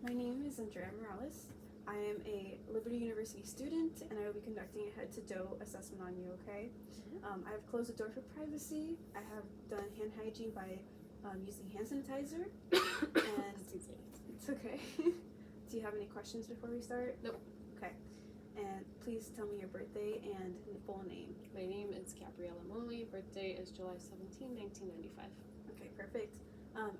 My name is Andrea Morales. I am a Liberty University student, and I will be conducting a head-to-toe assessment on you, okay? I have closed the door for privacy. I have done hand hygiene by using hand sanitizer, and it's okay. Do you have any questions before we start? Nope. Okay. And please tell me your birthday and full name. My name is Gabriella Moley. Birthday is July 17, 1995. Okay, perfect.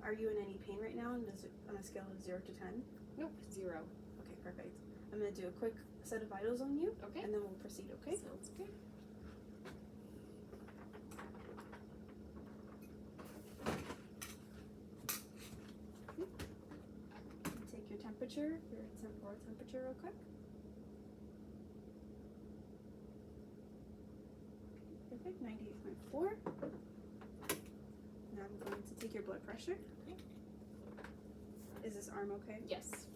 Are you in any pain right now? And is it on a scale of 0 to 10? Nope, 0. Okay, perfect. I'm going to do a quick set of vitals on you, Okay. and then we'll proceed, okay? Sounds good. Take your temperature, your temporal temperature real quick. Perfect, 98.4. Now I'm going to take your blood pressure. Okay. Is this arm okay? Yes.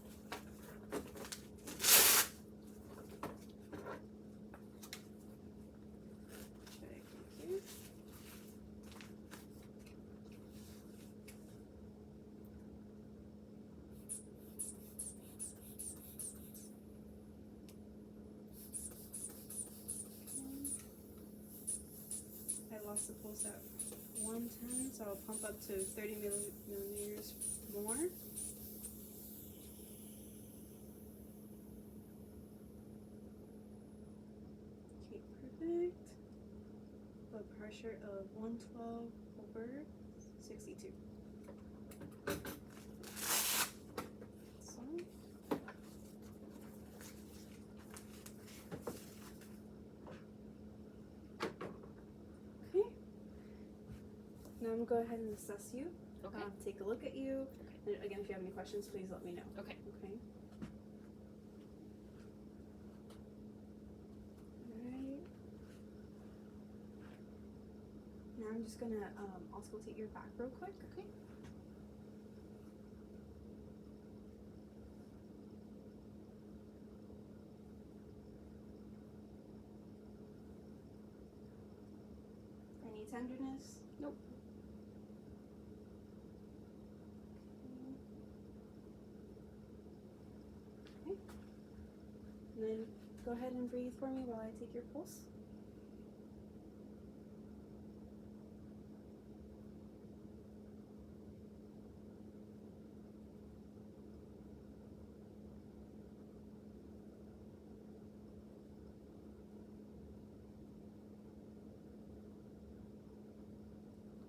Okay, thank you. I lost the pulse at 110, so I'll pump up to 30 millimeters more. Okay, perfect. Blood pressure of 112 over 62. So, okay. Now I'm gonna go ahead and assess you. Okay. Take a look at you. And again, if you have any questions, please let me know. Okay. Okay. Alright. Now I'm just gonna auscultate your back real quick. Okay. Any tenderness? Nope. Okay. And then go ahead and breathe for me while I take your pulse.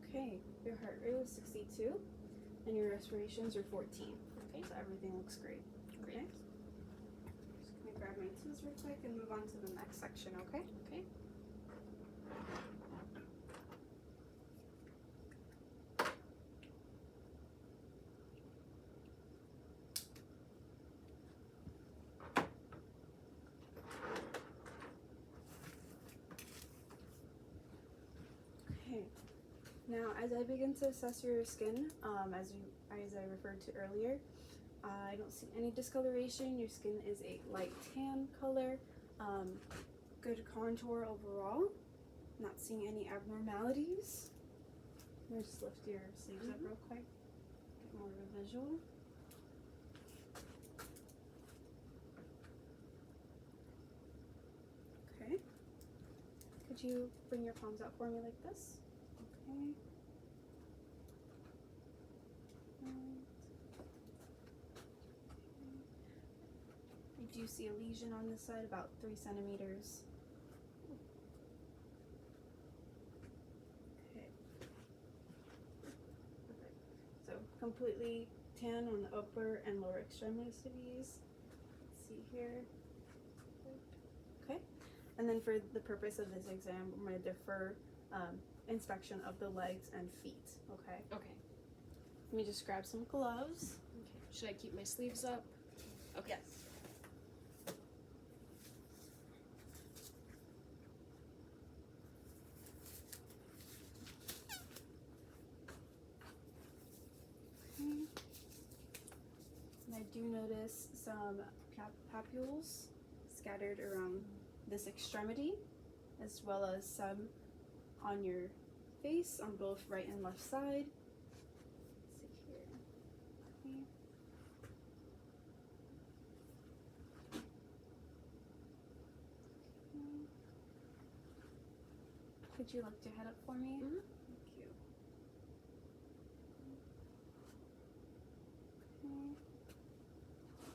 Okay, your heart rate was 62 and your respirations are 14. Okay. So everything looks great. Great. Okay. Just gonna grab my tools real quick and move on to the next section, okay? Okay. Okay. Now, as I begin to assess your skin, as I referred to earlier, I don't see any discoloration. Your skin is a light tan color. Good contour overall. Not seeing any abnormalities. Let me just lift your sleeves up real quick. Get more of a visual. Okay. Could you bring your palms out for me like this? Okay. I do see a lesion on this side, about 3 centimeters. Okay. Perfect. So completely tan on the upper and lower extremities. Let's see here. Okay. And then for the purpose of this exam, I'm going to defer inspection of the legs and feet. Okay. Okay. Let me just grab some gloves. Okay. Should I keep my sleeves up? Okay. Yes. Okay. And I do notice some papules scattered around this extremity, as well as some on your face on both right and left side. Let's see here. Okay. Could you lift your head up for me? Mhm. Thank you. Okay.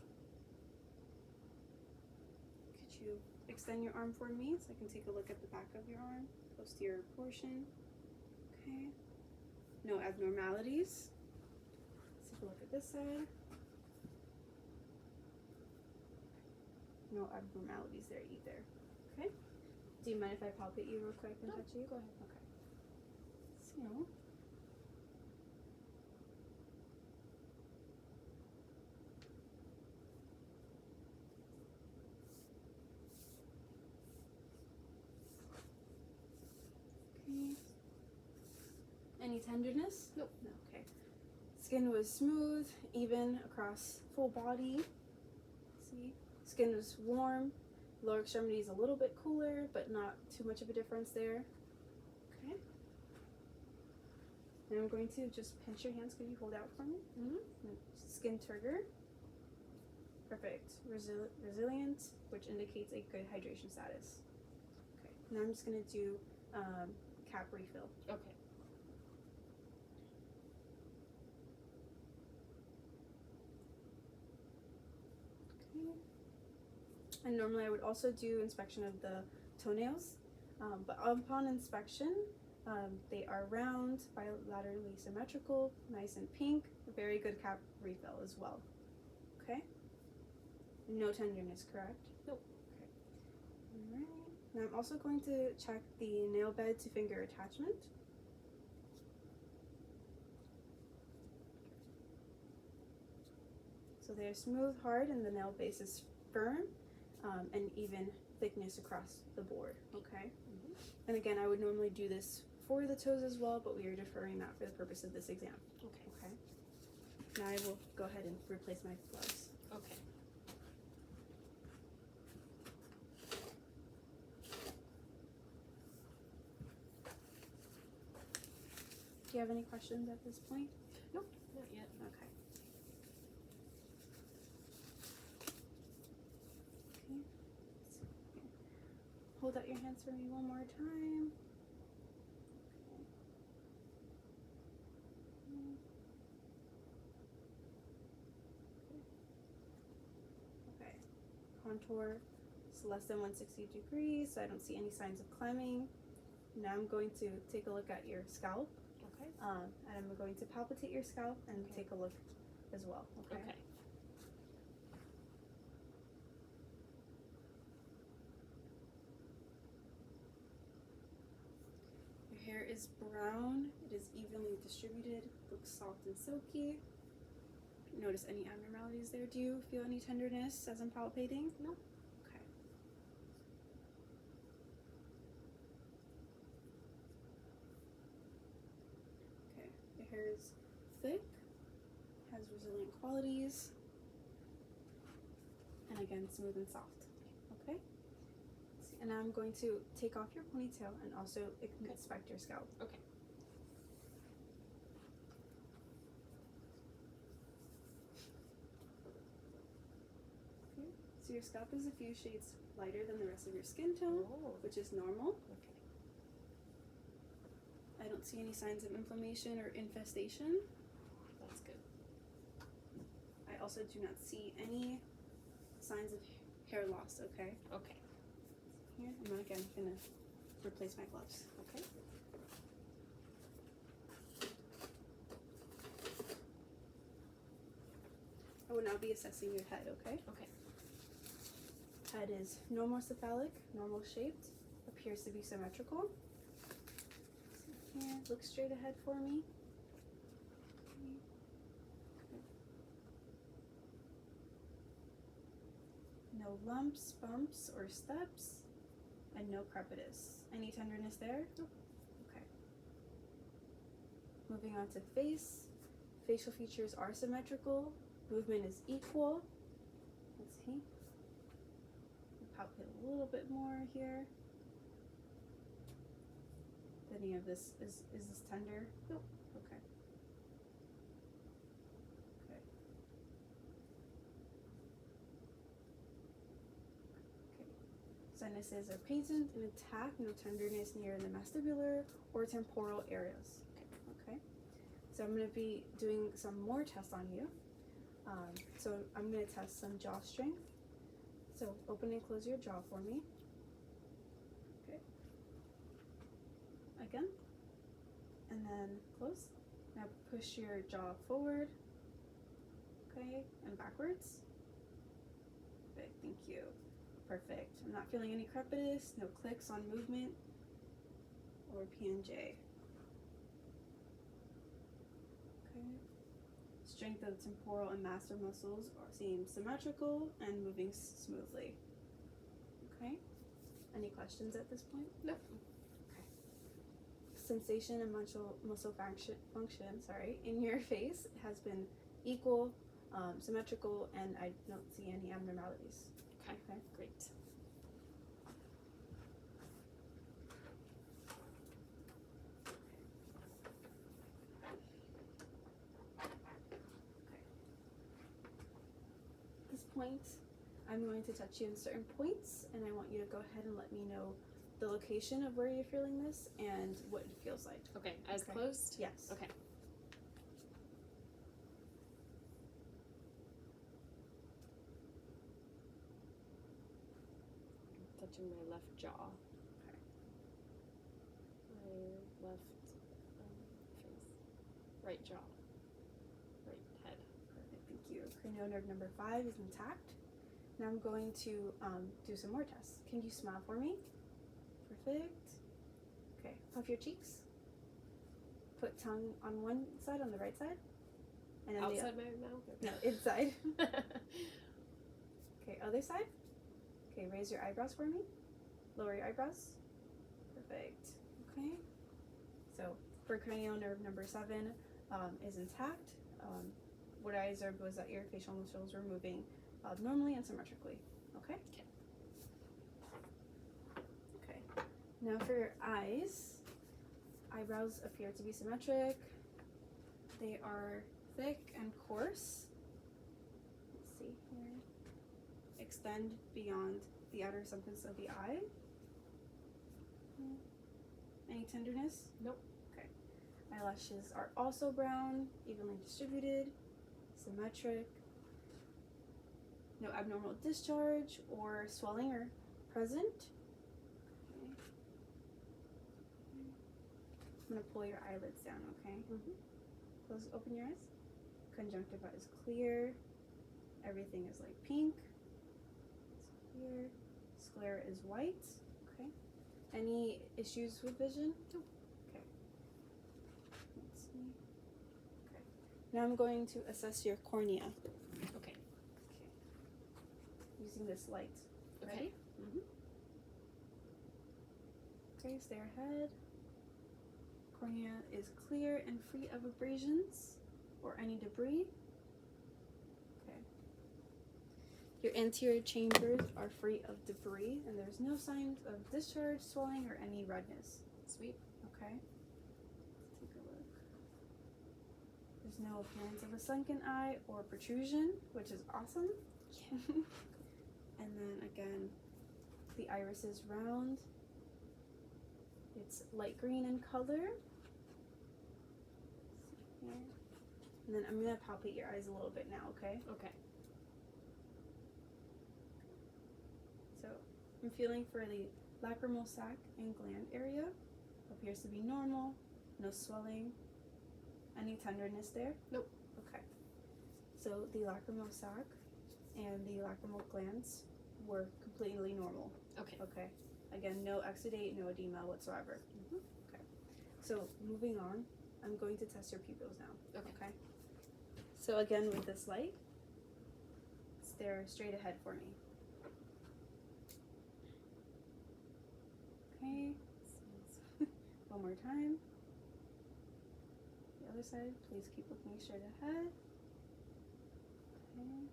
Could you extend your arm for me so I can take a look at the back of your arm, posterior portion? Okay. No abnormalities. Let's take a look at this side. No abnormalities there either. Okay. Do you mind if I palpate you real quick and No, touch you? go ahead. Okay. So. Okay. Any tenderness? Nope. No. Okay. Skin was smooth, even across full body. See? Skin was warm. Lower extremities a little bit cooler, but not too much of a difference there. Okay. And I'm going to just pinch your hands. Could you hold out for me? Mm-hmm. Skin turgor. Perfect. Resilient, which indicates a good hydration status. Okay. Now I'm just going to do cap refill. Okay. Okay. And normally I would also do inspection of the toenails, but upon inspection, they are round, bilaterally symmetrical, nice and pink, very good cap refill as well. Okay? No tenderness, correct? Nope. Okay. Alright. Now I'm also going to check the nail bed to finger attachment. So they're smooth, hard, and the nail base is firm, and even thickness across the board, okay? Mm-hmm. And again, I would normally do this for the toes as well, but we are deferring that for the purpose of this exam. Okay. Okay. Now I will go ahead and replace my gloves. Okay. Do you have any questions at this point? Nope, not yet. Okay. Okay. So, here. Hold out your hands for me one more time. Okay. Contour is less than 160 degrees, so I don't see any signs of clemming. Now I'm going to take a look at your scalp, Okay. and I'm going to palpitate your scalp and Okay. take a look as well. Okay. Okay. Your hair is brown. It is evenly distributed. Looks soft and silky. Notice any abnormalities there? Do you feel any tenderness as I'm palpating? No. Okay. Okay. Your hair is thick, has resilient qualities, and again, smooth and soft. Okay? And now I'm going to take off your ponytail and also inspect your scalp. Okay. Okay. So your scalp is a few shades lighter than the rest of your skin tone, Oh. which is normal. Okay. I don't see any signs of inflammation or infestation. That's good. I also do not see any signs of hair loss, okay? Okay. Here, I'm again gonna replace my gloves. Okay. I will now be assessing your head, okay? Okay. Head is normocephalic, normal shaped, appears to be symmetrical. Here, look straight ahead for me. Okay. No lumps, bumps, or steps, and no crepitus. Any tenderness there? Nope. Okay. Moving on to face. Facial features are symmetrical. Movement is equal. Let's see. Palpate a little bit more here. Any of this is this tender? Nope. Okay. Okay. Okay. Sinuses are patent and intact, no tenderness near the vestibular or temporal areas. Okay. So I'm going to be doing some more tests on you. So I'm going to test some jaw strength. So open and close your jaw for me. Okay. Again. And then close. Now push your jaw forward. Okay. And backwards. Okay, thank you. Perfect. I'm not feeling any crepitus, no clicks on movement or PNJ. Okay. Strength of the temporal and master muscles seem symmetrical and moving smoothly. Okay. Any questions at this point? Nope. Okay. Sensation and muscle function in your face has been equal, symmetrical, and I don't see any abnormalities. Okay. Great. At this point, I'm going to touch you in certain points, and I want you to go ahead and let me know the location of where you're feeling this and what it feels like. Okay. Eyes Okay. closed? Yes. Okay. Touching my left jaw. Okay. My left face. Right jaw. Right head. Perfect. Thank you. Cranial nerve number 5 is intact. Now I'm going to do some more tests. Can you smile for me? Perfect. Okay. Puff your cheeks. Put tongue on one side, on the right side. And then Outside my mouth? no, inside. Okay, other side. Okay, raise your eyebrows for me. Lower your eyebrows. Perfect. Okay. So for cranial nerve number 7 is intact. What I observed was that your facial muscles were moving normally and symmetrically. Okay? Okay. Now for your eyes, eyebrows appear to be symmetric. They are thick and coarse. Let's see here. Extend beyond the outer surface of the eye. Any tenderness? Nope. Okay. Eyelashes are also brown, evenly distributed, symmetric. No abnormal discharge or swelling or present. Okay. I'm gonna pull your eyelids down, okay? Close, open your eyes. Conjunctiva is clear. Everything is like pink. It's clear. Sclera is white. Okay. Any issues with vision? Nope. Okay. Let's see. Okay. Now I'm going to assess your cornea. Okay. Okay. Using this light. Okay. Ready? Okay, stare ahead. Cornea is clear and free of abrasions or any debris. Okay. Your anterior chambers are free of debris and there's no signs of discharge, swelling, or any redness. Sweet. Okay. Let's take a look. There's no appearance of a sunken eye or protrusion, which is awesome. Yeah. And then again, the iris is round. It's light green in color. Let's see here. And then I'm gonna palpate your eyes a little bit now, okay? Okay. So I'm feeling for the lacrimal sac and gland area. Appears to be normal. No swelling. Any tenderness there? Nope. Okay. So the lacrimal sac and the lacrimal glands were completely normal. Okay. Okay. Again, no exudate, no edema whatsoever. Okay. So moving on, I'm going to test your pupils now. Okay. So again, with this light, stare straight ahead for me. Okay. One more time. The other side, please keep looking straight ahead. Okay.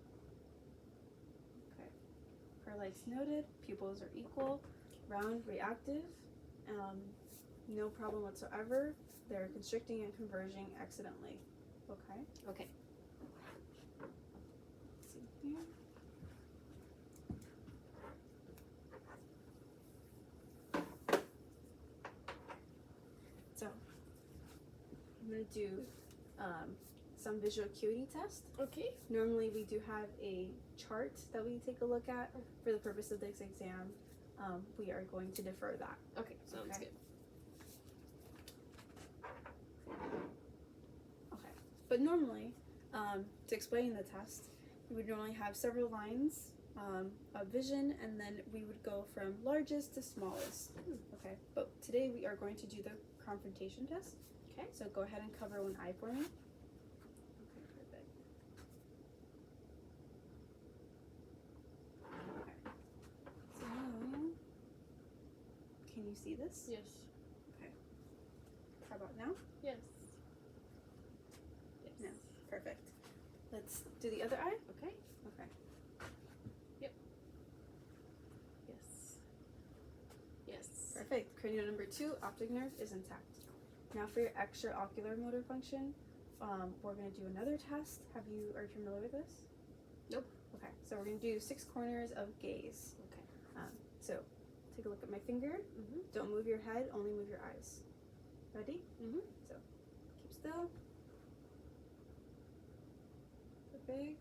Okay. Per lights noted, pupils are equal, round, reactive, no problem whatsoever. They're constricting and converging accidentally. Okay. Okay. Let's see here. gonna do some visual acuity test. Okay. Normally we do have a chart that we take a look at. For the purpose of this exam, we are going to defer that. Okay, sounds Okay. good. Okay. But normally, to explain the test, we would normally have several lines of vision, and then we would go from largest to smallest. Okay. But today we are going to do the confrontation test. Okay. So go ahead and cover one eye for me. Okay, perfect. Okay. So, can you see this? Yes. How about now? Yes. Yes. No. Perfect. Let's do the other eye. Okay. Okay. Yes. Yes. Perfect. Cranial number 2, optic nerve is intact. Now for your extraocular motor function, we're going to do another test. Are you familiar with this? Nope. Okay. So we're going to do 6 corners of gaze. Okay. So take a look at my finger. Mhm. Don't move your head. Only move your eyes. Ready? Mhm. So keep still. Perfect.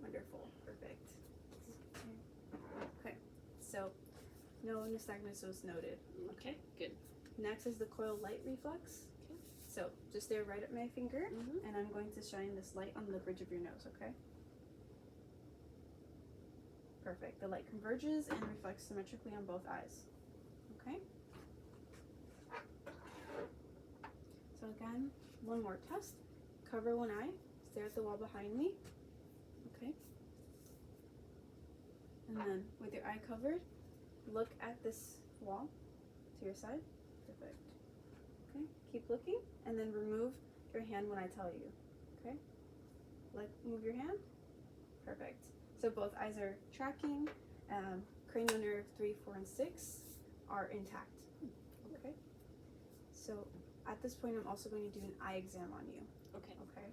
Wonderful. Perfect. Okay. So no nystagmus was noted. Okay. Good. Next is the coil light reflex. Okay. So just stare right at my finger, Mhm. and I'm going to shine this light on the bridge of your nose, okay? Perfect. The light converges and reflects symmetrically on both eyes. Okay? So again, one more test. Cover one eye, stare at the wall behind me. Okay? And then with your eye covered, look at this wall to your side. Perfect. Okay, keep looking, and then remove your hand when I tell you. Okay? Move your hand. Perfect. So both eyes are tracking. Cranial nerve 3, 4, and 6 are intact. Okay? So at this point, I'm also going to do an eye exam on you. Okay. Okay?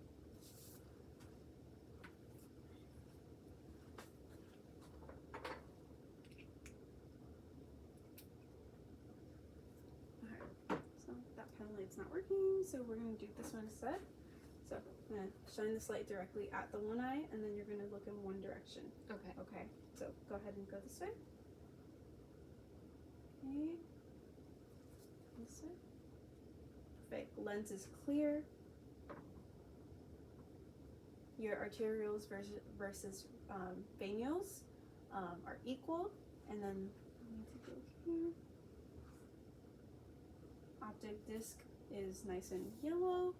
So that pen light's not working, so we're going to do this one instead. So I'm going to shine this light directly at the one eye, and then you're going to look in one direction. Okay. Okay, so go ahead and go this way. Okay. This way. Perfect. Lens is clear. Your arterioles versus venials are equal. And then let me take a look here. Optic disc is nice and yellow.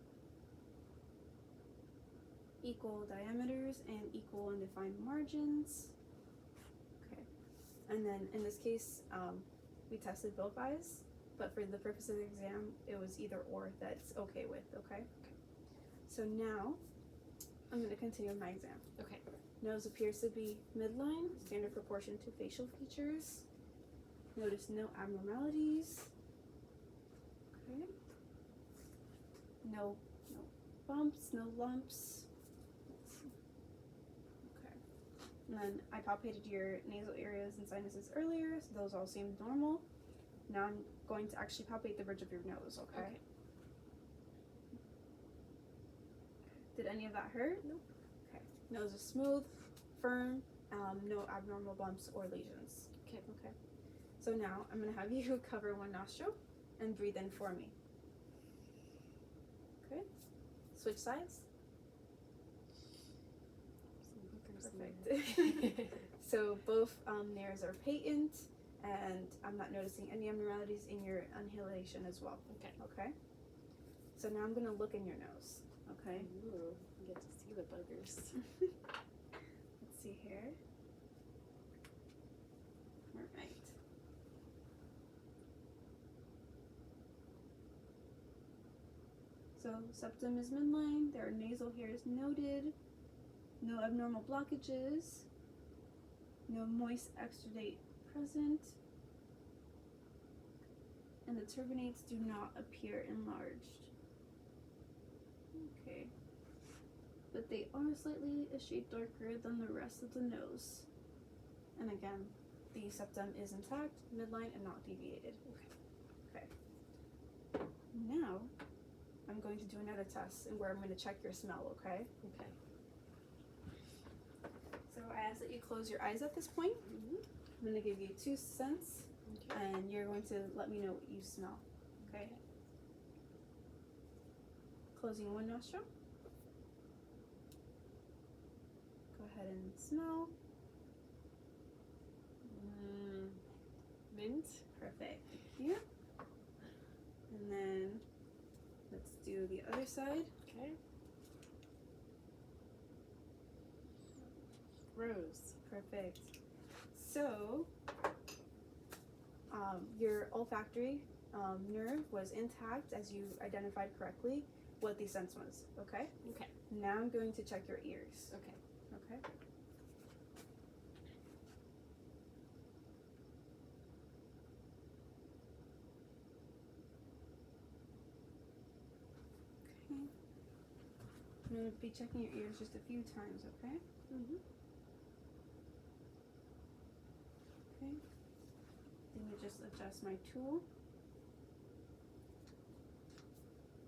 Equal diameters and equal undefined margins. Okay. And then in this case, we tested both eyes, but for the purpose of the exam, it was either or that's okay with, okay? So now, I'm going to continue with my exam. Okay. Nose appears to be midline, standard proportion to facial features. Notice no abnormalities. Okay. No bumps, no lumps. Let's see. Okay. And then I palpated your nasal areas and sinuses earlier, so those all seemed normal. Now I'm going to actually palpate the bridge of your nose, okay? Okay. Did any of that hurt? Nope. Okay. Nose is smooth, firm, no abnormal bumps or lesions. Okay. Okay. So now I'm going to have you cover one nostril and breathe in for me. Okay. Switch sides. Perfect. So both nares are patent, and I'm not noticing any abnormalities in your inhalation as well. Okay. Okay. So now I'm going to look in your nose. Okay. Ooh, you get to see the buggers. Let's see here. All right. So septum is midline. There are nasal hairs noted. No abnormal blockages. No moist exudate present. And the turbinates do not appear enlarged. Okay. but they are slightly a shade darker than the rest of the nose. And again, the septum is intact, midline, and not deviated. Okay. Now, I'm going to do another test and where I'm going to check your smell, okay? Okay. So I ask that you close your eyes at this point. I'm going to give you 2 scents, Okay. and you're going to let me know what you smell, okay? Closing one nostril. Go ahead and smell. Mint. Perfect. Thank you. And then let's do the other side. Okay. Rose. Perfect. So, your olfactory nerve was intact as you identified correctly what the sense was, okay? Okay. Now I'm going to check your ears, Okay. okay? Okay. I'm going to be checking your ears just a few times, okay? Mhm. Okay. Let me just adjust my tool.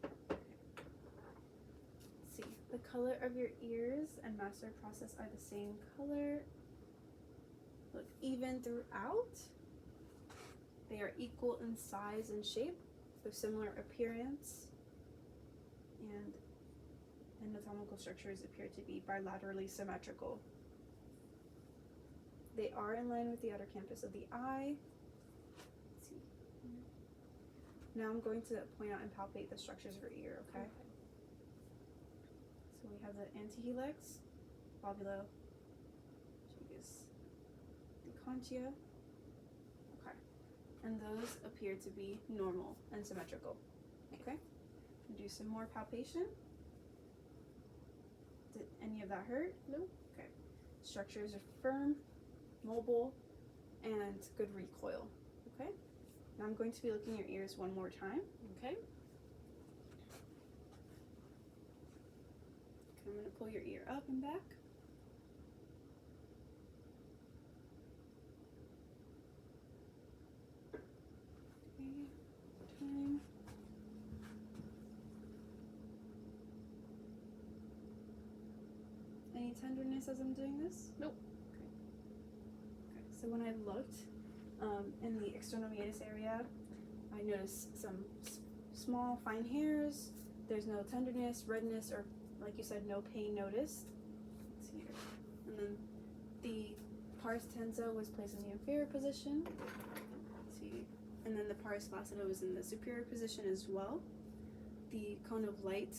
Okay. Let's see. The color of your ears and mastoid process are the same color. Look even throughout. They are equal in size and shape, with similar appearance, and anatomical structures appear to be bilaterally symmetrical. They are in line with the outer campus of the eye. Let's see. Now I'm going to point out and palpate the structures of your ear, okay? So we have the antihelix, lobulo, tragus, the conchia. Okay. And those appear to be normal and symmetrical. Okay? Do some more palpation. Did any of that hurt? No. Okay. Structures are firm, mobile, and good recoil. Okay? Now I'm going to be looking at your ears one more time. Okay. I'm going to pull your ear up and back. Okay. Time. Any tenderness as I'm doing this? Nope. Okay, so when I looked in the external meatus area, I noticed some small fine hairs. There's no tenderness, redness, or like you said, no pain noticed. Let's see here. And then the pars tensa was placed in the inferior position. Let's see. And then the pars flaccida was in the superior position as well. The cone of light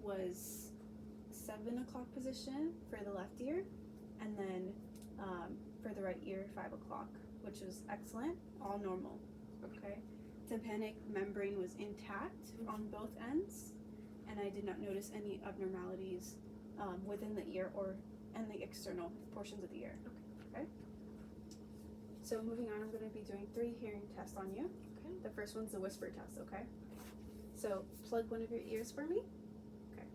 was 7 o'clock position for the left ear, and then for the right ear, 5 o'clock, which was excellent, all normal. Okay. Tympanic membrane was intact on both ends, and I did not notice any abnormalities within the ear or in the external portions of the ear. Okay. So moving on, I'm going to be doing 3 hearing tests on you. Okay. The first one's the whisper test. Okay. So plug one of your ears for me. Okay.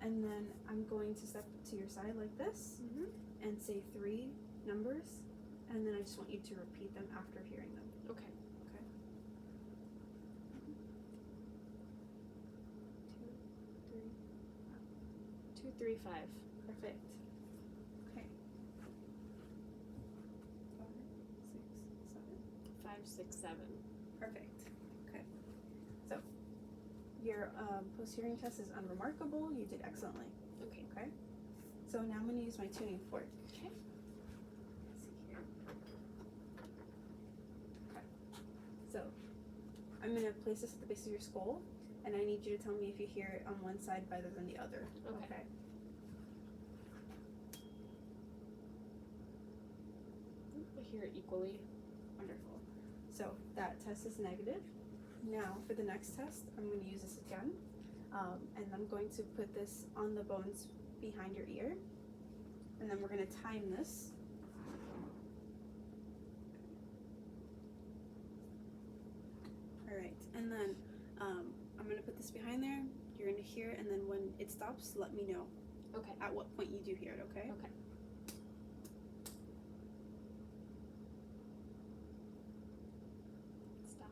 And then I'm going to step to your side like this and say 3 numbers, and then I just want you to repeat them after hearing them. Okay. Okay. 2, 3, 5. Perfect. Okay. 5, 6, 7. 5, 6, 7. Perfect. Okay. So your post-hearing test is unremarkable. You did excellently. Okay. Okay. So now I'm going to use my tuning fork. Okay. Let's see here. Okay. So I'm going to place this at the base of your skull, and I need you to tell me if you hear it on one side better than the other. Okay. I hear it equally. Wonderful. So that test is negative. Now for the next test, I'm going to use this again, and I'm going to put this on the bones behind your ear, and then we're going to time this. All right. And then I'm gonna put this behind there. You're gonna hear, and then when it stops, let me know Okay. at what point you do hear it. Okay. Okay. Stop.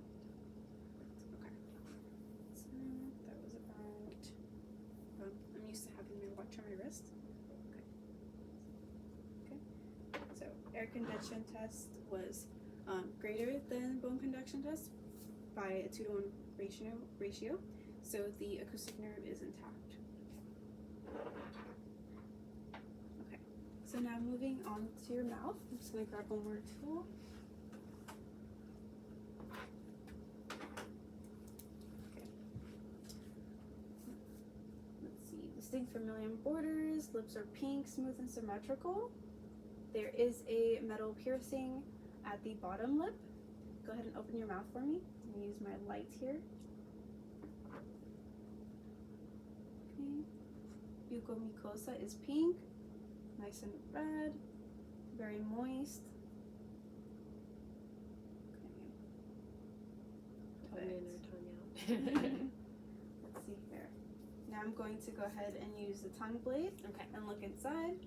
Okay. So that was about. I'm used to having my watch on my wrist. Okay. Okay. So air conduction test was greater than bone conduction test by a 2-to-1 ratio. So the acoustic nerve is intact. Okay. So now moving on to your mouth. I'm just gonna grab one more tool. Distinct vermilion borders, lips are pink, smooth and symmetrical. There is a metal piercing at the bottom lip. Go ahead and open your mouth for me. I'm gonna use my light here. Okay. Buccal is pink, nice and red, very moist. Tongue Okay. in or tongue out. Let's see here. Now I'm going to go ahead and use the tongue blade Okay. and look inside.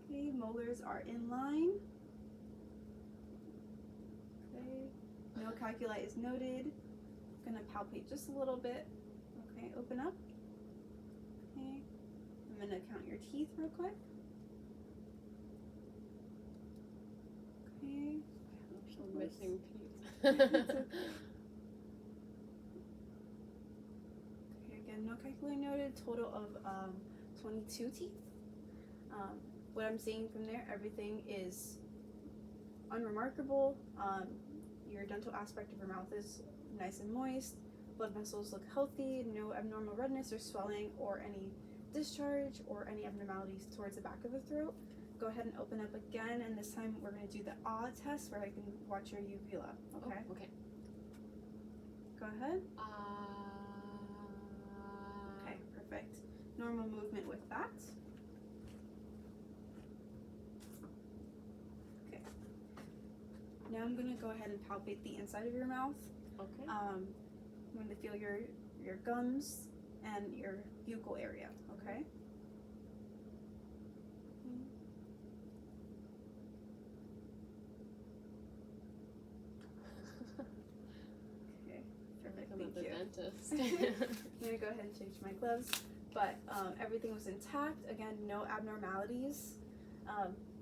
Okay, molars are in line. Okay, no calculi is noted. I'm gonna palpate just a little bit. Okay, open up. Okay, I'm gonna count your teeth real quick. Okay. I'm missing It's teeth. okay. Okay, again, no calculi noted. Total of 22 teeth. What I'm seeing from there, everything is unremarkable. Your dental aspect of your mouth is nice and moist. Blood vessels look healthy. No abnormal redness or swelling or any discharge or any abnormalities towards the back of the throat. Go ahead and open up again, and this time we're going to do the ah test where I can watch your uvula. Okay? Oh, okay. Go ahead. Okay, perfect. Normal movement with that. Okay. Now I'm gonna go ahead and palpate the inside of your mouth. Okay. I'm gonna feel your gums and your buccal area. Okay. Okay. Perfect. I'm Thank the you. dentist. I'm gonna go ahead and change my gloves, but everything was intact. Again, no abnormalities.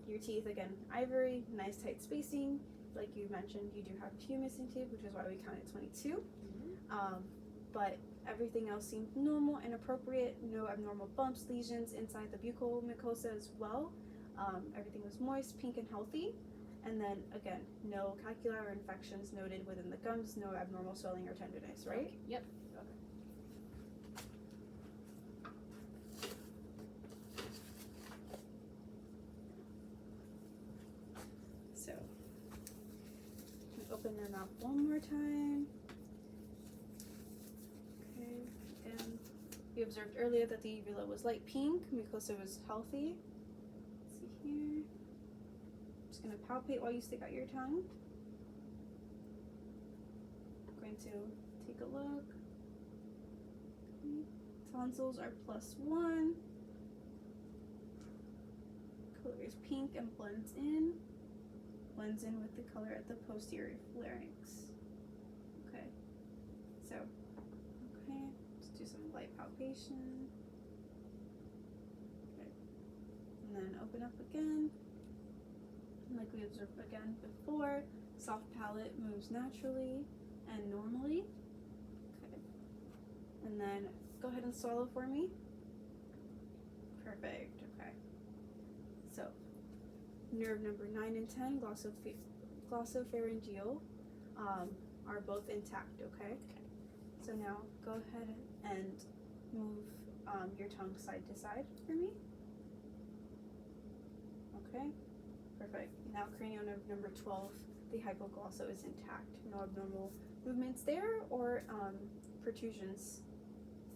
Your teeth, again, ivory, nice tight spacing. Like you mentioned, you do have 2 missing teeth, which is why we counted 22. But everything else seemed normal and appropriate. No abnormal bumps, lesions inside the buccal mucosa as well. Everything was moist, pink, and healthy. And then again, no calculi or infections noted within the gums. No abnormal swelling or tenderness, right? Okay. Yep. So, open your mouth one more time. Okay, and we observed earlier that the uvula was light pink, mucosa was healthy. Let's see here. Just gonna palpate while you stick out your tongue. I'm going to take a look. Okay. Tonsils are +1. Color is pink and blends in with the color at the posterior pharynx. Okay, so, okay, let's do some light palpation. Okay, and then open up again. And like we observed again before, soft palate moves naturally and normally. Okay, and then go ahead and swallow for me. Perfect, okay. So, nerve number 9 and 10, glossopharyngeal, are both intact, okay? So now go ahead and move your tongue side to side for me. Okay, perfect. Now cranial nerve number 12, the hypoglossa is intact. No abnormal movements there or protrusions,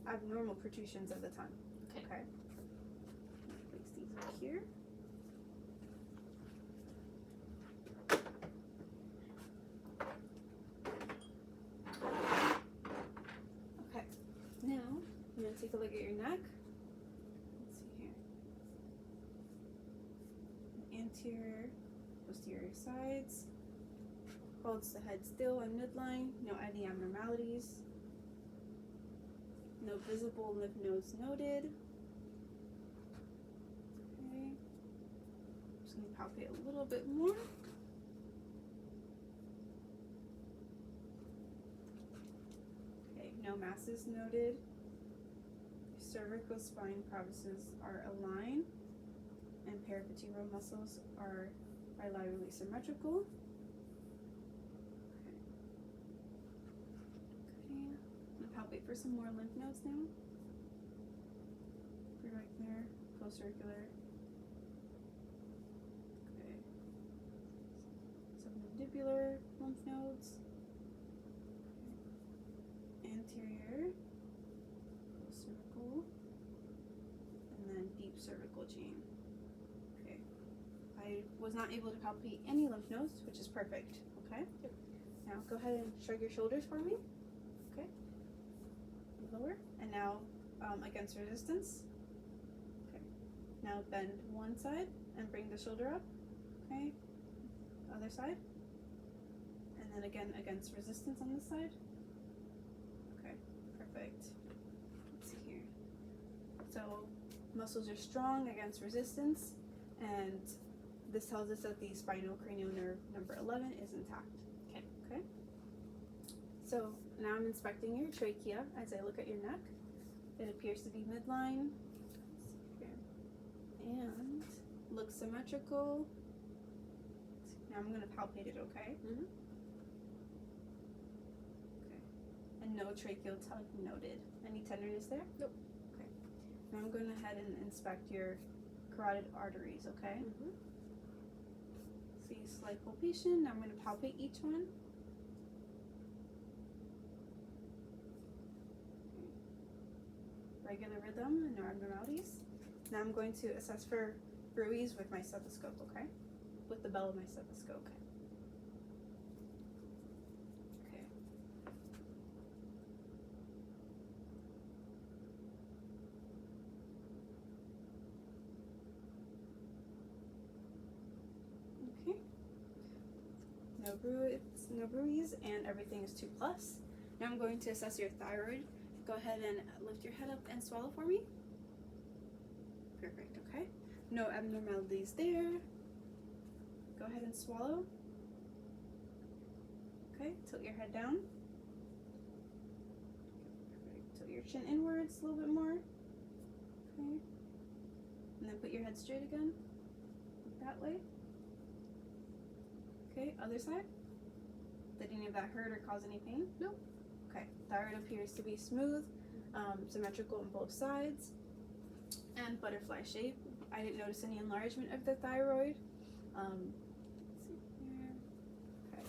abnormal protrusions of the tongue. Okay. Place these up here. going to take a look at your neck. Let's see here. Anterior, posterior sides. Holds the head still on midline. No any abnormalities. No visible lymph nodes noted. Okay. Just going to palpate a little bit more. Okay, no masses noted. Cervical spine crevices are aligned, and paravertebral muscles are bilaterally symmetrical. Okay. I'm gonna palpate for some more lymph nodes now. Right there, postcircular. Okay. Submandibular lymph nodes. Anterior. Cervical, and then deep cervical chain. Okay, I was not able to palpate any lymph nodes, which is perfect. Okay, now go ahead and shrug your shoulders for me. Okay, lower, and now against resistance. Okay, now bend one side and bring the shoulder up. Okay, other side, and then again against resistance on this side. Okay, perfect. So muscles are strong against resistance, and this tells us that the spinal cranial nerve number 11 is intact. Okay. So now I'm inspecting your trachea as I look at your neck. It appears to be midline. Let's see here. And looks symmetrical. Now I'm going to palpate it, okay? Mm-hmm. Okay. And no tracheal tug noted. Any tenderness there? Nope. Now I'm going ahead and inspect your carotid arteries, okay? Mm-hmm. See slight palpation. Now I'm going to palpate each one. Okay. Regular rhythm and no abnormalities. Now I'm going to assess for bruits with my stethoscope, okay? With the bell of my stethoscope. Okay. Okay. No bruise, and everything is 2+. Now I'm going to assess your thyroid. Go ahead and lift your head up and swallow for me. Perfect, okay. No abnormalities there. Go ahead and swallow. Okay, tilt your head down. Perfect. Tilt your chin inwards a little bit more. Okay. And then put your head straight again. That way. Okay, other side. Did any of that hurt or cause any pain? No. Okay, thyroid appears to be smooth, symmetrical on both sides, and butterfly shape. I didn't notice any enlargement of the thyroid. Let's see here. Okay,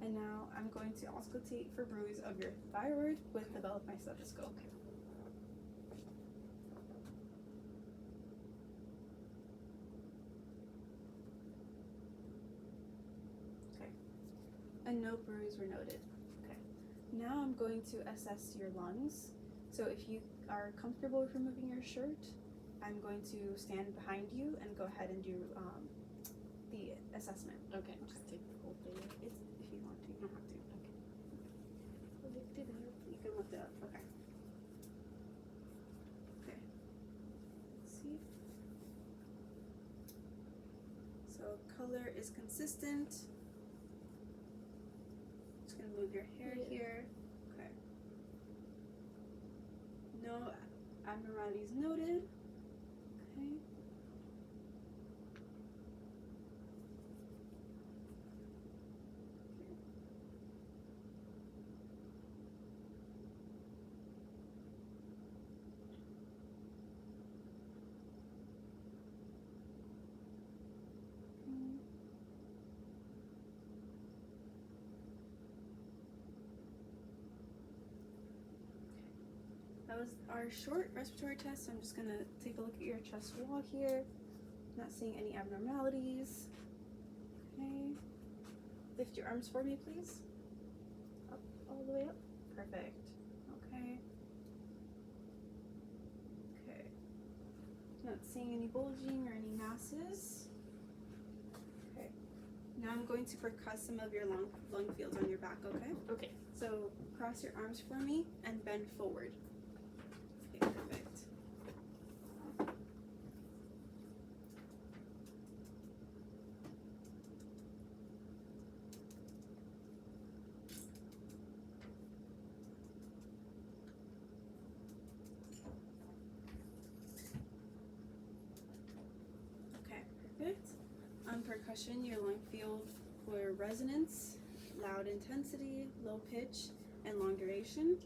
and now I'm going to auscultate for bruise of your thyroid with the bell of my stethoscope. And no bruise were noted. Okay. Now I'm going to assess your lungs. So if you are comfortable with removing your shirt, I'm going to stand behind you and go ahead and do the assessment. Okay, just take the whole thing. It's, if you want to, you don't have to. Okay. Lift it up. You can lift it up. Okay. Okay. Let's see. So color is consistent. Move your hair here. Okay. No abnormalities noted. Okay. That was our short respiratory test. So I'm just gonna take a look at your chest wall here. Not seeing any abnormalities. Okay. Lift your arms for me, please. Up, all the way up. Perfect. Okay. Not seeing any bulging or any masses. Okay. Now I'm going to percuss some of your lung fields on your back, okay? Okay. So cross your arms for me and bend forward. Okay, perfect. Okay, perfect. On percussion, your lung field for resonance, loud intensity, low pitch, and long duration,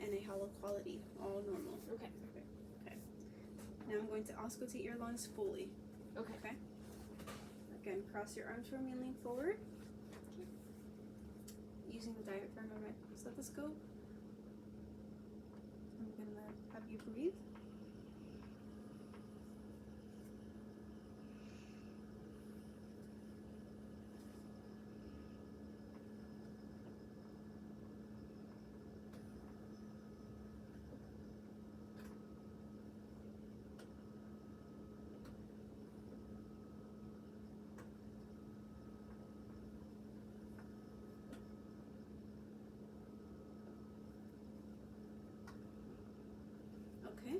and a hollow quality, all normal. Okay. Perfect. Okay. Now I'm going to auscultate your lungs fully. Okay. Okay. Again, cross your arms for me and lean forward. Using the diaphragm of my stethoscope, I'm gonna have you breathe. Okay.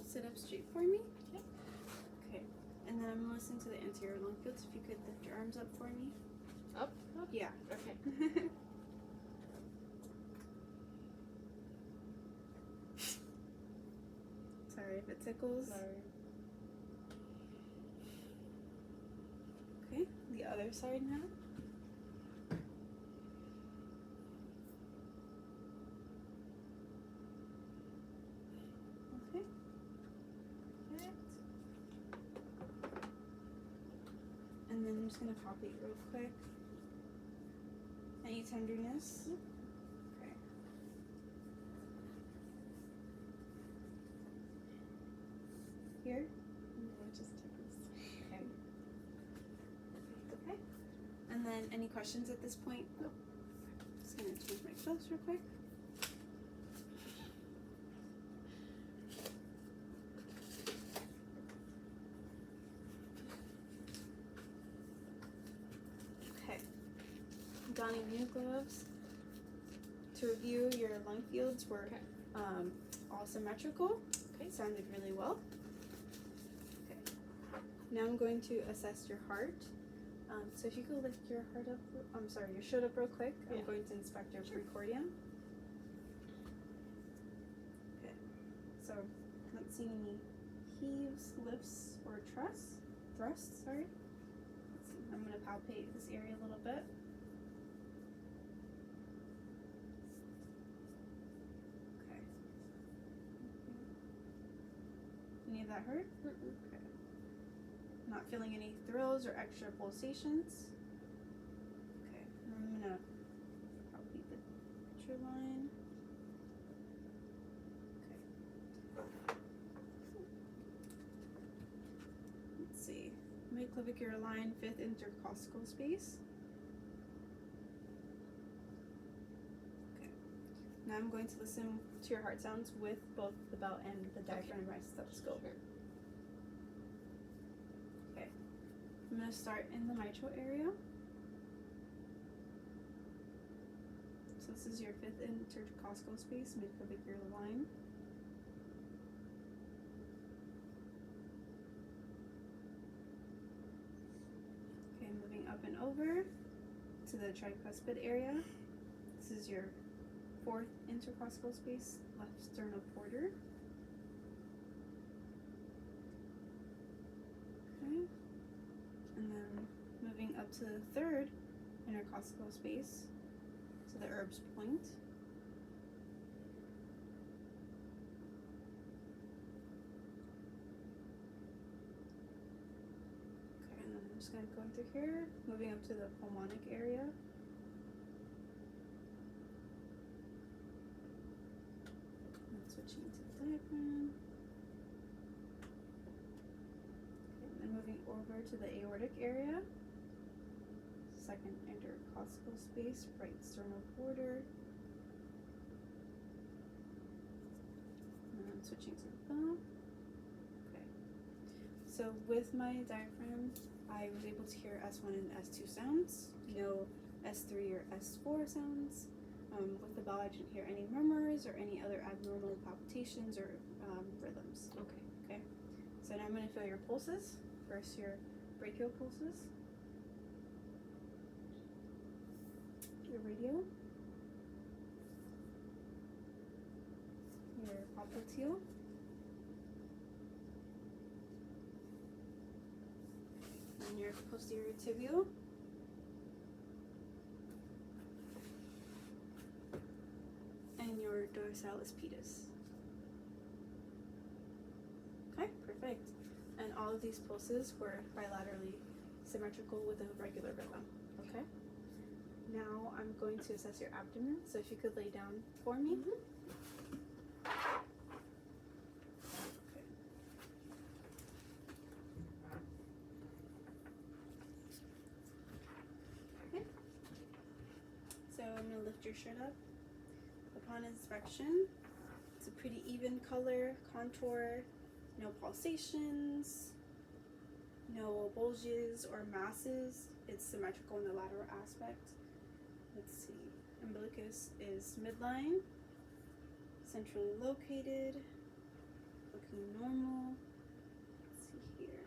Sit up straight for me. Okay. Okay. And then I'm gonna listen to the anterior lung fields. If you could lift your arms up for me. Up? Up? Yeah. Okay. Sorry if it tickles. Sorry. Okay. The other side now. Okay. Perfect. And then I'm just gonna palpate real quick. Any tenderness? Okay. Here? No, it just tickles. Okay. Okay. And then any questions at this point? No. Just gonna change my clothes real quick. Okay. Donning new gloves. To review, your lung fields were Okay. all symmetrical. Okay. Sounded really well. Okay. Now I'm going to assess your heart. So if you could lift your heart up, your shirt up real quick. Yeah. I'm going to inspect your Sure. precordium. Okay. So not seeing any heaves, lifts, or thrusts. Let's see. I'm going to palpate this area a little bit. Okay. Any of that hurt? Okay. Not feeling any thrills or extra pulsations. Okay, I'm gonna palpate the picture line. Okay. Let's see. Midclavicular line, 5th intercostal space. Okay. Now I'm going to listen to your heart sounds with both the belt and the diaphragm of my stethoscope. Sure. I'm going to start in the mitral area. So this is your 5th intercostal space, midclavicular line. Okay, moving up and over to the tricuspid area. This is your 4th intercostal space, left sternal porter. Okay. And then moving up to the 3rd intercostal space, to the Erb's point. Okay, and then I'm just going to go through here, moving up to the pulmonic area. And switching to the diaphragm. And moving over to the aortic area, 2nd intercostal space, right sternal border. And then switching to the bone. Okay. So with my diaphragm, I was able to hear S1 and S2 sounds, no S3 or S4 sounds. With the bell, I didn't hear any murmurs or any other abnormal palpitations or rhythms. Okay. So now I'm going to feel your pulses. First, your brachial pulses, your radial, your popliteal, and your posterior tibial, and your dorsalis pedis. Okay, perfect. And all of these pulses were bilaterally symmetrical with a regular rhythm. Okay. Now I'm going to assess your abdomen. So if you could lay down for me. Okay. So I'm gonna lift your shirt up. Upon inspection, it's a pretty even color, contour, no pulsations, no bulges or masses. It's symmetrical in the lateral aspect. Let's see. Umbilicus is midline, centrally located, looking normal. Let's see here.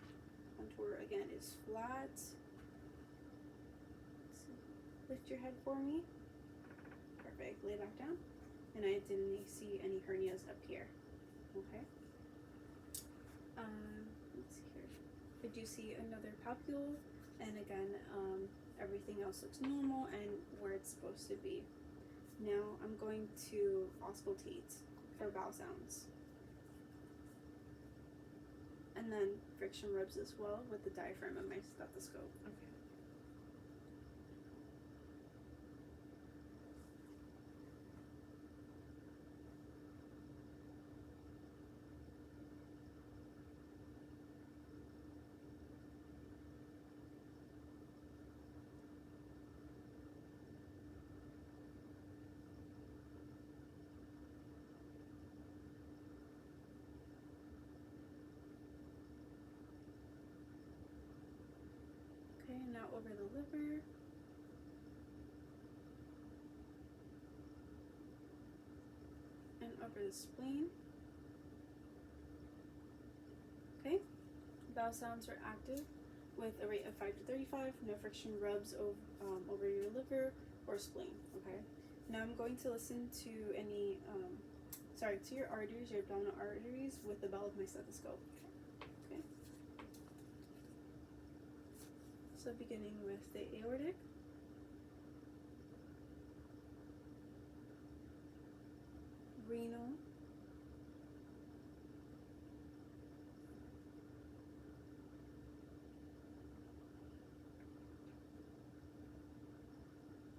Contour again is flat. Let's see. Lift your head for me. Perfect. Lay back down. And I didn't see any hernias up here. Okay. Let's see here. I do see another palpule, and again, everything else looks normal and where it's supposed to be. Now I'm going to auscultate for vowel sounds, and then friction rubs as well with the diaphragm of my stethoscope. Okay. Okay, now over the liver. And over the spleen. Okay, bowel sounds are active with a rate of 5 to 35, no friction rubs over your liver or spleen, okay? Now I'm going to listen to any, to your arteries, your abdominal arteries with the bell of my stethoscope, okay? So beginning with the aortic. Renal.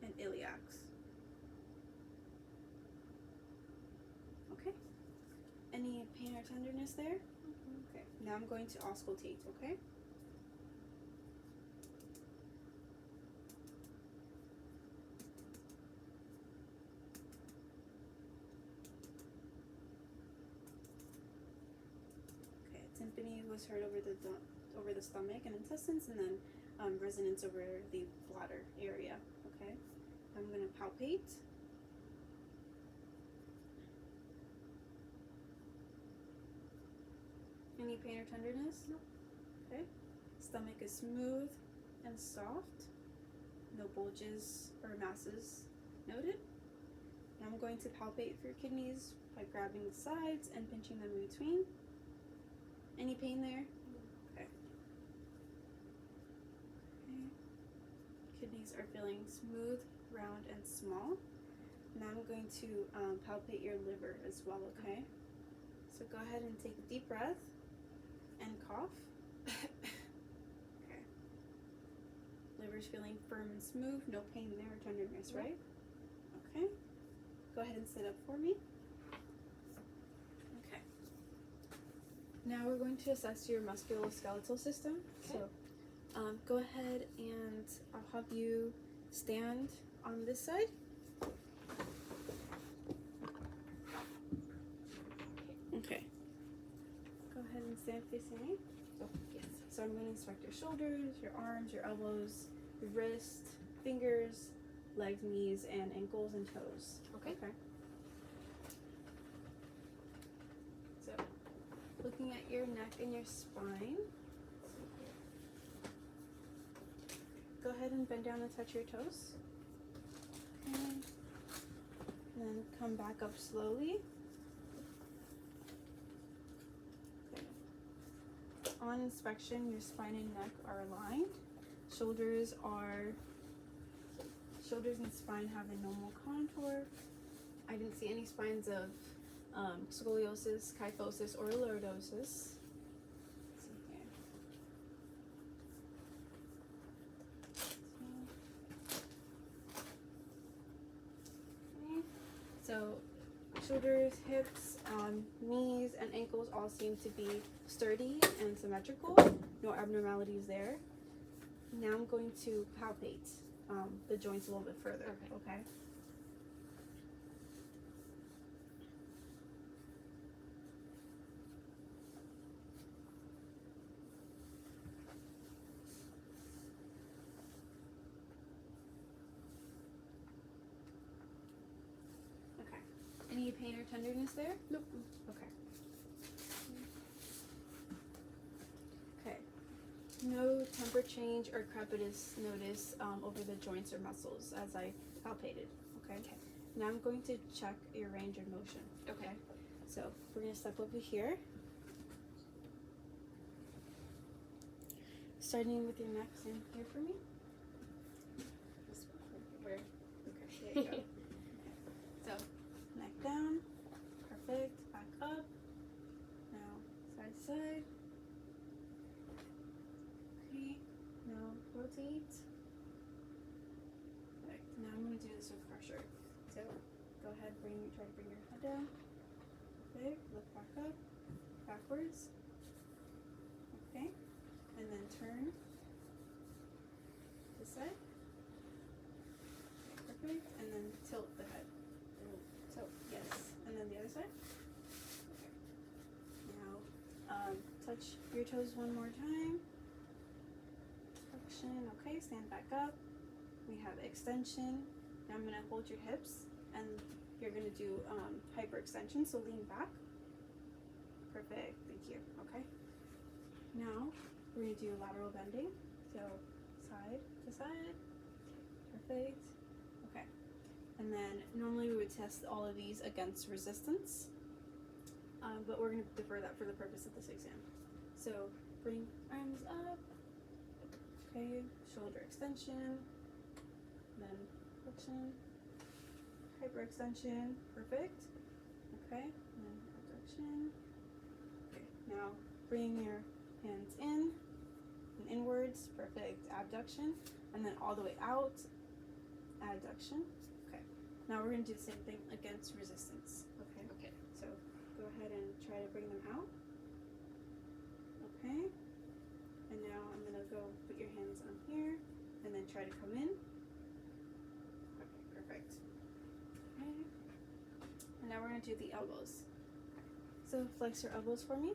And iliacs. Okay. Any pain or tenderness there? Okay. Now I'm going to auscultate, okay? Okay, tympany was heard over the stomach and intestines, and then resonance over the bladder area, okay? I'm going to palpate. Any pain or tenderness? No. Okay. Stomach is smooth and soft. No bulges or masses noted. Now I'm going to palpate for your kidneys by grabbing the sides and pinching them in between. Any pain there? Okay. Okay. Kidneys are feeling smooth, round, and small. Now I'm going to palpate your liver as well, okay? So go ahead and take a deep breath and cough. Okay. Liver's feeling firm and smooth, no pain there or tenderness, right? Okay. Go ahead and sit up for me. Okay. Now we're going to assess your musculoskeletal system. Okay. So go ahead and I'll have you stand on this side. Okay. Go ahead and stand facing me. Yes. So I'm going to inspect your shoulders, your arms, your elbows, your wrist, fingers, legs, knees, and ankles and toes. Okay. So, looking at your neck and your spine. Go ahead and bend down and touch your toes. Okay. And then come back up slowly. Okay. On inspection, your spine and neck are aligned. Shoulders and spine have a normal contour. I didn't see any signs of scoliosis, kyphosis, or lordosis. Let's see here. Okay. So shoulders, hips, knees, and ankles all seem to be sturdy and symmetrical. No abnormalities there. Now I'm going to palpate the joints a little bit further. Okay. Okay. Any pain or tenderness there? Nope. Okay. Okay. No temper change or crepitus notice over the joints or muscles as I palpated. Okay. Now I'm going to check your range of motion. Okay. So we're gonna step over here. Starting with your neck in here for me. Where? Okay, there you go. So neck down. Perfect. Back up. Now side to side. Okay. Now rotate. Perfect. Now I'm gonna do this with pressure. So go ahead, try to bring your head down. Perfect. Look back up. Backwards. Okay. And then turn this side. Okay, perfect. And then tilt the head. Tilt, yes. And then the other side. Okay. Now, touch your toes one more time. Flexion. Okay, stand back up. We have extension. Now I'm gonna hold your hips, and you're gonna do hyperextension. So lean back. Perfect. Thank you. Okay. Now we're gonna do lateral bending. So side to side. Perfect. Okay. And then normally we would test all of these against resistance, but we're gonna defer that for the purpose of this exam. So bring arms up. Okay. Shoulder extension. Then flexion. Hyperextension. Perfect. Okay. And then abduction. Okay. Now bring your hands in and inwards. Perfect. Abduction. And then all the way out. Adduction. Okay. Now we're going to do the same thing against resistance. Okay. Okay. So go ahead and try to bring them out. Okay. And now I'm going to go put your hands on here and then try to come in. Okay. Perfect. Okay. And now we're going to do the elbows. So flex your elbows for me.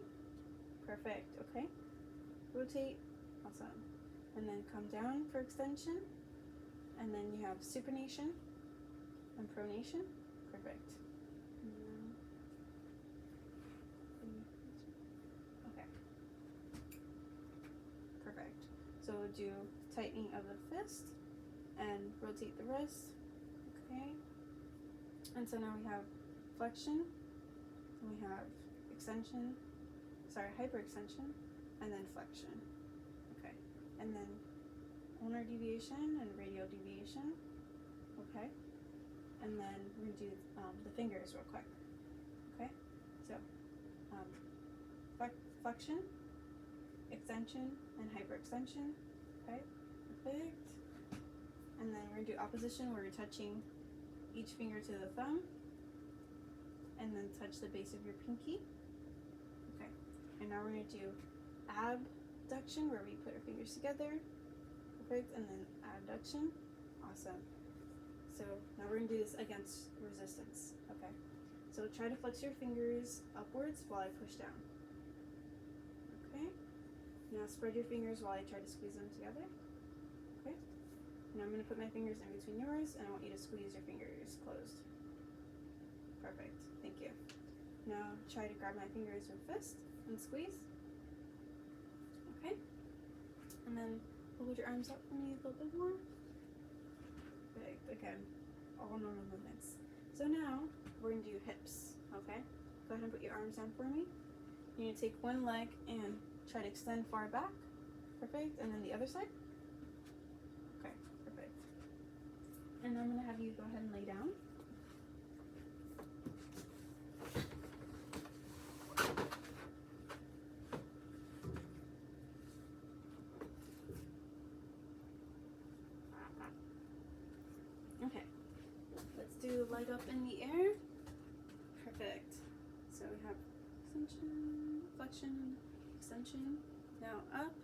Perfect. Okay. Rotate. Awesome. And then come down for extension. And then you have supination and pronation. Perfect. Okay. Perfect. So we'll do tightening of the fist and rotate the wrist. Okay. And so now we have flexion. And we have extension. Hyperextension. And then flexion. Okay. And then ulnar deviation and radial deviation. Okay. And then we're going to do the fingers real quick. Okay. So flexion, extension, and hyperextension. Okay. Perfect. And then we're going to do opposition where you're touching each finger to the thumb. And then touch the base of your pinky. Okay. And now we're going to do abduction where we put our fingers together. Perfect. And then abduction. Awesome. So now we're going to do this against resistance. Okay. So try to flex your fingers upwards while I push down. Okay. Now spread your fingers while I try to squeeze them together. Okay. Now I'm going to put my fingers in between yours, and I want you to squeeze your fingers closed. Perfect. Thank you. Now try to grab my fingers with fist and squeeze. Okay. And then hold your arms up for me a little bit more. Perfect. Again, all normal movements. So now we're going to do hips. Okay. Go ahead and put your arms down for me. You're going to take one leg and try to extend far back. Perfect. And then the other side. Okay. Perfect. And I'm going to have you go ahead and lay down. Okay. Let's do leg up in the air. Perfect. So we have extension, flexion, extension. Now up.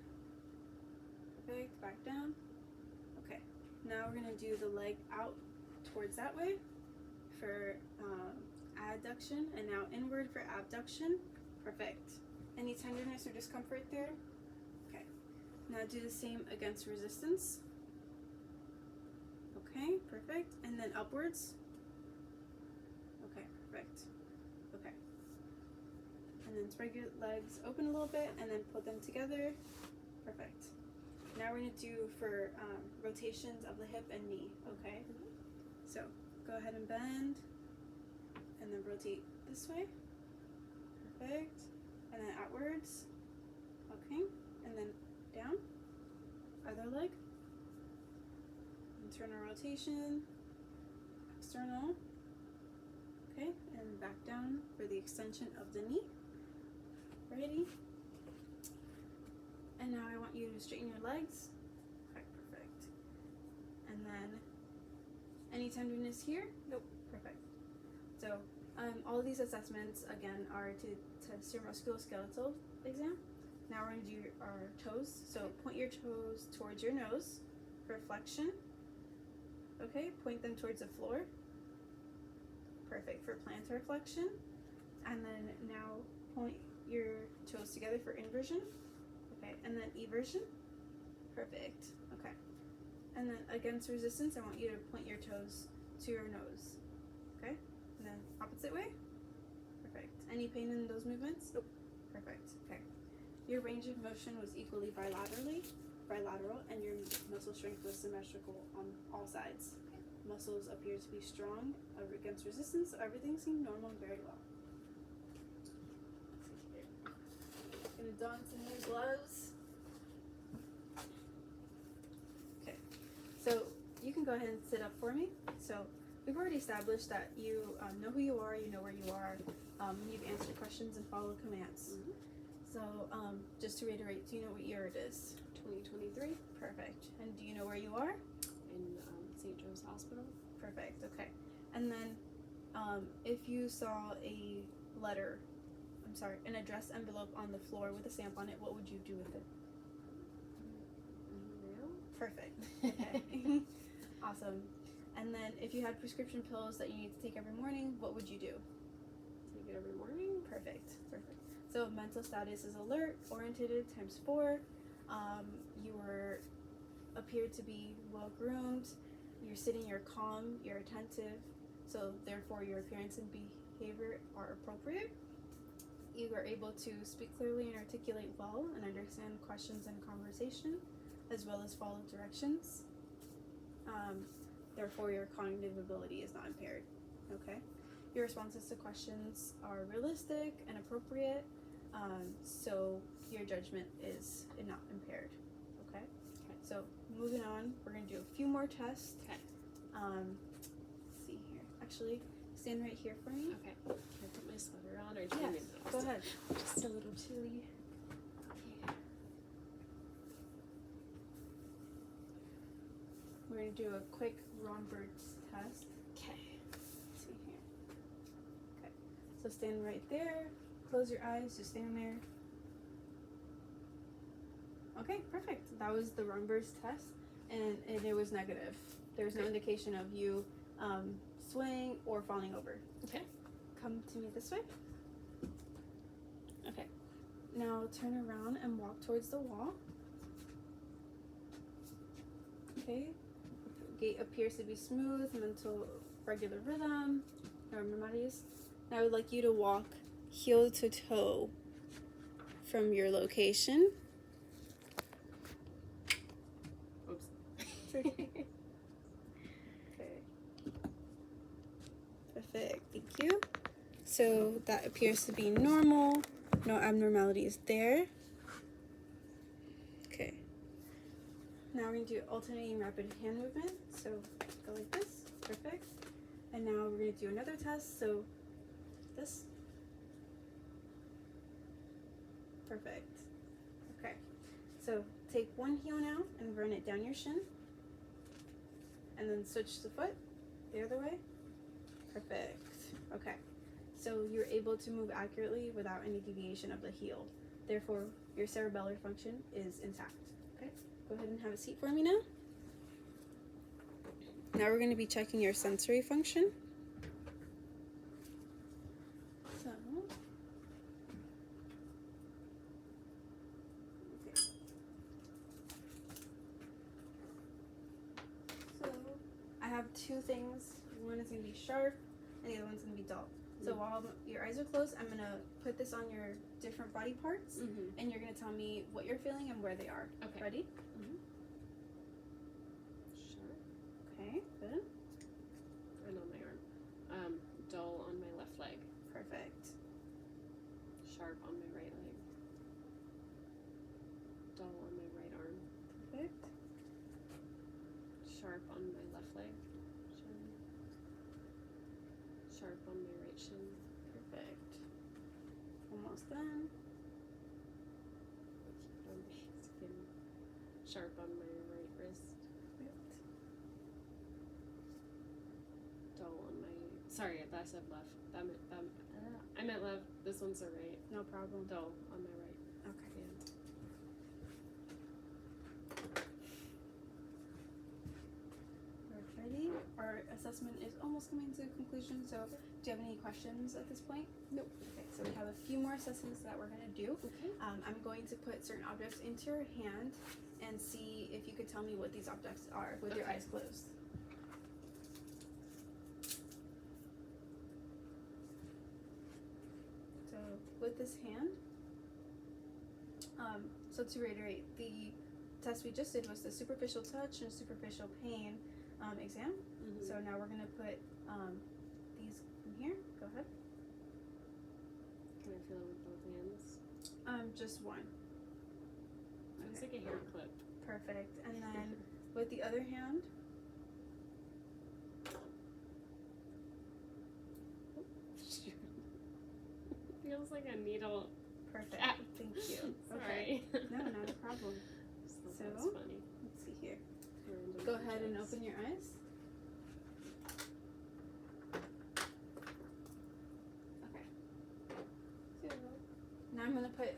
Perfect. Back down. Okay. Now we're going to do the leg out towards that way for adduction, and now inward for abduction. Perfect. Any tenderness or discomfort there? Okay. Now do the same against resistance. Okay, perfect. And then upwards. Okay, perfect. Okay. And then spread your legs open a little bit and then put them together. Perfect. Now we're going to do for rotations of the hip and knee, okay? So go ahead and bend and then rotate this way. Perfect. And then outwards. Okay. And then down. Other leg. Internal rotation. External. Okay. And back down for the extension of the knee. Ready? And now I want you to straighten your legs. Okay, perfect. And then any tenderness here? Nope. Perfect. So all of these assessments again are to test your musculoskeletal exam. Now we're going to do our toes. So point your toes towards your nose for flexion. Okay, point them towards the floor. Perfect for plantar flexion. And then now point your toes together for inversion. Okay, and then eversion. Perfect. Okay. And then against resistance, I want you to point your toes to your nose. Okay? And then opposite way. Perfect. Any pain in those movements? Nope. Perfect. Okay. Your range of motion was equally bilateral, and your muscle strength was symmetrical on all sides. Muscles appear to be strong against resistance, so everything seemed normal and very well. Gonna don some new gloves. Okay, so you can go ahead and sit up for me. So we've already established that you know who you are, you know where you are, you've answered questions and followed commands. Mm-hmm. So just to reiterate, do you know what year it is? 2023 Perfect. And do you know where you are? in St. Joe's Hospital. Perfect. Okay. And then if you saw an address envelope on the floor with a stamp on it, what would you do with it? Mail? Perfect. Okay. Awesome. And then if you had prescription pills that you need to take every morning, what would you do? Take it every morning. Perfect. Perfect. So mental status is alert, oriented times 4. You appear to be well groomed. You're sitting, you're calm, you're attentive. So therefore your appearance and behavior are appropriate. You are able to speak clearly and articulate well and understand questions and conversation, as well as follow directions. Therefore, your cognitive ability is not impaired. Okay? Your responses to questions are realistic and appropriate, so your judgment is not impaired. Okay? So moving on, we're going to do a few more tests. Okay. Let's see here. Actually, stand right here for me. Okay. Can I put my sweater on, or do you Yes, need me? go ahead. Just a little chilly. Okay. We're going to do a quick Romberg's test. Okay. Let's see here. Okay. So stand right there. Close your eyes. Just stand there. Okay, perfect. That was the Romberg's test, and it was negative. There was no indication of you swaying or falling over. Okay. Come to me this way. Okay. Now turn around and walk towards the wall. Okay. Gait appears to be smooth, mental regular rhythm, no abnormalities. Now I would like you to walk heel to toe from your location. Oops. Okay. Perfect. Thank you. So that appears to be normal. No abnormalities there. Okay. Now we're going to do alternating rapid hand movement. So go like this. Perfect. And now we're going to do another test. So this. Perfect. Okay. So take one heel now and run it down your shin. And then switch the foot the other way. Perfect. Okay. So you're able to move accurately without any deviation of the heel. Therefore, your cerebellar function is intact. Okay? Go ahead and have a seat for me now. Now we're going to be checking your sensory function. So, okay. So, I have two things. One is going to be sharp, and the other one's going to be dull. So while your eyes are closed, I'm going to put this on your different body parts, and you're going to tell me what you're feeling and where they are. Okay. Ready? Sure. Okay, good. And on my arm. Dull on my left leg. Perfect. Sharp on my right leg. Dull on my right arm. Perfect. Sharp on my left leg. Sharp on my right shin. Perfect. Almost done. On my skin. Sharp on my right wrist. Perfect. Dull on my. Sorry, I said left. I meant left. This one's the right. No problem. Dull on my right Okay. hand. We're ready. Our assessment is almost coming to a conclusion, so do you have any questions at this point? Nope. Okay, so we have a few more assessments that we're going to do. Okay. I'm going to put certain objects into your hand and see if you could tell me what these objects are with your Okay. eyes closed. So with this hand, so to reiterate, the test we just did was the superficial touch and superficial pain exam. So now we're going to put these in here. Go ahead. Can I feel it with both hands? Just one. It's like a hair clip. Perfect. And then with the other hand, Feels like a needle. perfect. Ah. Thank you. Sorry. Okay. No, not a problem. Just thought So, that was funny. Let's see here. Random Go ahead and objects. open your eyes. Okay. So now I'm gonna put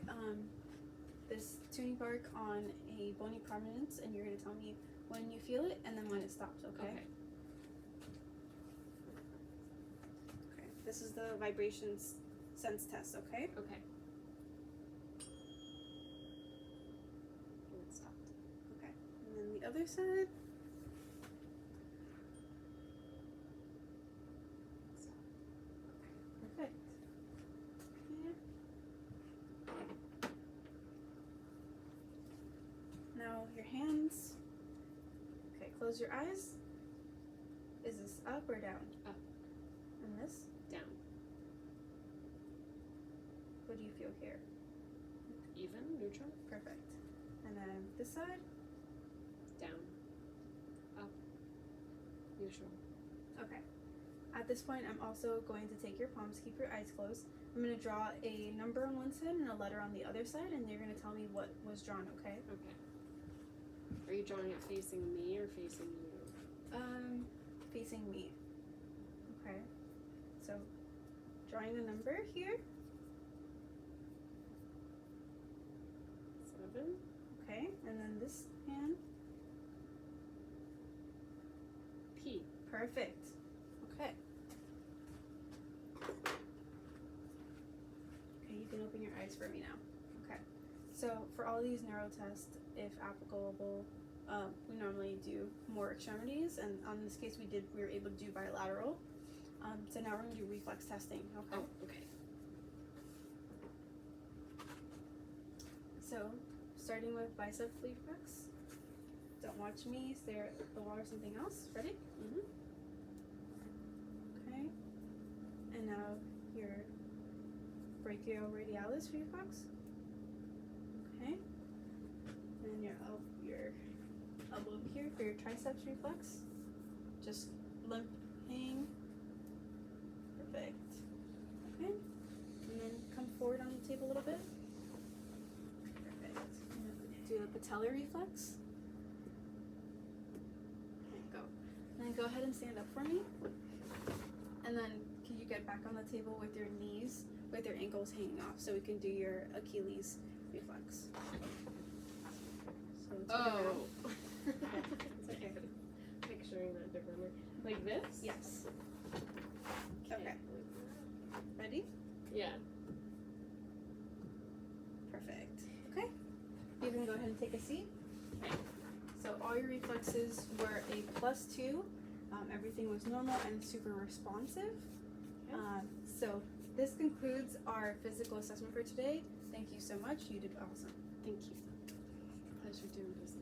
this tuning fork on a bony prominence, and you're gonna tell me when you feel it and then when it stops. Okay. Okay. Okay. This is the vibrations sense test. Okay. Okay. And it stopped. Okay. And then the other side. Perfect. Okay. Now your hands. Okay, close your eyes. Is this up or down? Up. And this? Down. What do you feel here? Even? Neutral? Perfect. And then this side? Down. Up. Neutral. Okay. At this point, I'm also going to take your palms, keep your eyes closed. I'm going to draw a number on one side and a letter on the other side, and you're going to tell me what was drawn, okay? Okay. Are you drawing it facing me or facing you? Facing me. Okay. So, drawing a number here. 7. Okay. And then this hand. P. Perfect. Okay. Okay, you can open your eyes for me now. So for all these neuro tests, if applicable, we normally do more extremities, and on this case we were able to do bilateral. So now we're gonna do reflex testing. Okay. Oh, okay. So starting with bicep reflex. Don't watch me. Stare at the wall or something else. Ready? Mhm. Okay. And now your brachioradialis reflex. Okay. And your elbow over here for your triceps reflex. Just limping. Perfect. Okay. And then come forward on the table a little bit. Perfect. And then do the patellar reflex. Okay, go. And then go ahead and stand up for me. And then can you get back on the table with your knees, with your ankles hanging off, so we can do your Achilles reflex. So Oh. It's okay. Picturing that differently. Like this? Yes. Okay. Ready? Yeah. Perfect. Okay. You can go ahead and take a seat. Okay. So all your reflexes were a +2. Everything was normal and super responsive. Okay. So this concludes our physical assessment for today. Thank you so much. You did awesome. Thank you. Pleasure doing business.